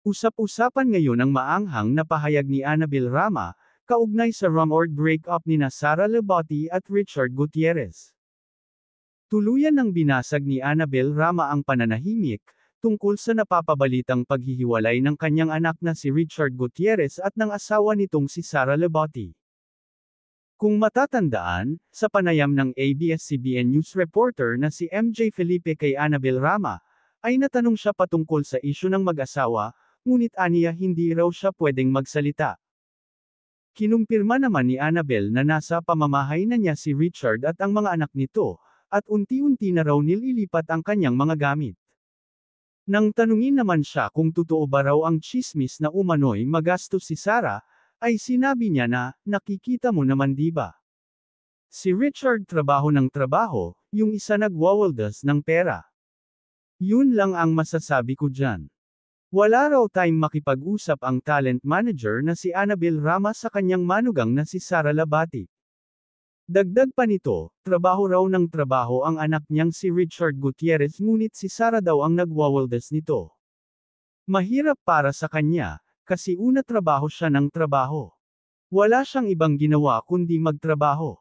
Usap-usapan ngayon ang maanghang na pahayag ni Annabel Rama, kaugnay sa rumored breakup nina Sara Labati at Richard Gutierrez. Tuluyan ng binasag ni Annabel Rama ang pananahimik, tungkol sa napapabalitang paghihiwalay ng kanyang anak na si Richard Gutierrez at ng asawa nitong si Sara Labati. Kung matatandaan, sa panayam ng ABS-CBN News reporter na si MJ Felipe kay Annabel Rama, ay natanong siya patungkol sa isyu ng mag-asawa, ngunit aniya hindi raw siya pwedeng magsalita. Kinumpirma naman ni Annabel na nasa pamamahay na niya si Richard at ang mga anak nito, at unti-unti na raw nililipat ang kanyang mga gamit. Nang tanungin naman siya kung totoo ba raw ang tsismis na umano'y magastos si Sara, ay sinabi niya na, nakikita mo naman diba? Si Richard trabaho ng trabaho, yung isa nagwawaldas ng pera. Yun lang ang masasabi ko dyan. Wala raw time makipag-usap ang talent manager na si Annabel Rama sa kanyang manugang na si Sara Labati. Dagdag pa nito, trabaho raw ng trabaho ang anak niyang si Richard Gutierrez ngunit si Sara daw ang nagwawaldas nito. Mahirap para sa kanya, kasi una trabaho siya ng trabaho. Wala siyang ibang ginawa kundi magtrabaho.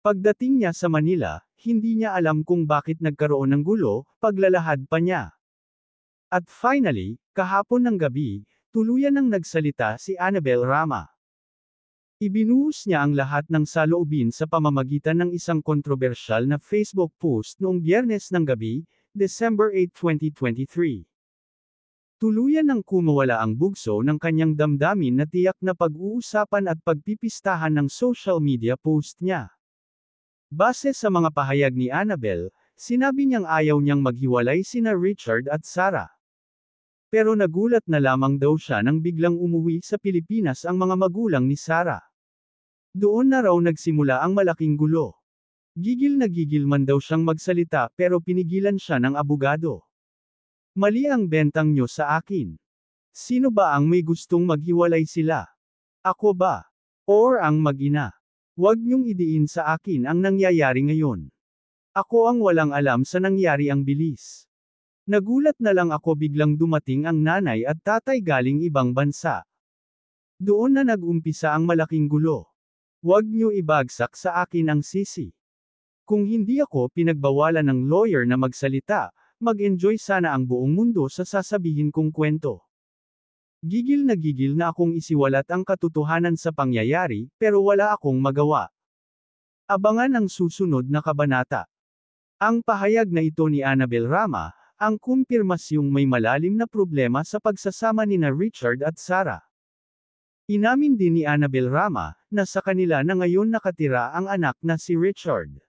Pagdating niya sa Manila, hindi niya alam kung bakit nagkaroon ng gulo, paglalahad pa niya. At finally, kahapon ng gabi, tuluyan nang nagsalita si Annabel Rama. Ibinuhos niya ang lahat ng saloobin sa pamamagitan ng isang kontrobersyal na Facebook post noong Biyernes ng gabi, December 8, 2023. Tuluyan nang kumawala ang bugso ng kanyang damdamin na tiyak na pag-uusapan at pagpipistahan ng social media post niya. Base sa mga pahayag ni Annabel, sinabi niyang ayaw niyang maghiwalay sina Richard at Sara. Pero nagulat na lamang daw siya nang biglang umuwi sa Pilipinas ang mga magulang ni Sara. Doon na raw nagsimula ang malaking gulo. Gigil na gigil man daw siyang magsalita pero pinigilan siya ng abogado. Mali ang bentang nyo sa akin. Sino ba ang may gustong maghiwalay sila? Ako ba? Or ang mag-ina? Huwag niyong idiin sa akin ang nangyayari ngayon. Ako ang walang alam sa nangyari ang bilis. Nagulat na lang ako biglang dumating ang nanay at tatay galing ibang bansa. Doon na nag-umpisa ang malaking gulo. Huwag niyo ibagsak sa akin ang sisi. Kung hindi ako pinagbawalan ng lawyer na magsalita, mag-enjoy sana ang buong mundo sa sasabihin kong kwento. Gigil na akong isiwalat ang katotohanan sa pangyayari, pero wala akong magawa. Abangan ang susunod na kabanata. Ang pahayag na ito ni Annabel Rama, ang kumpirmasyong may malalim na problema sa pagsasama nina Richard at Sara. Inamin din ni Annabel Rama, na sa kanila na ngayon nakatira ang anak na si Richard.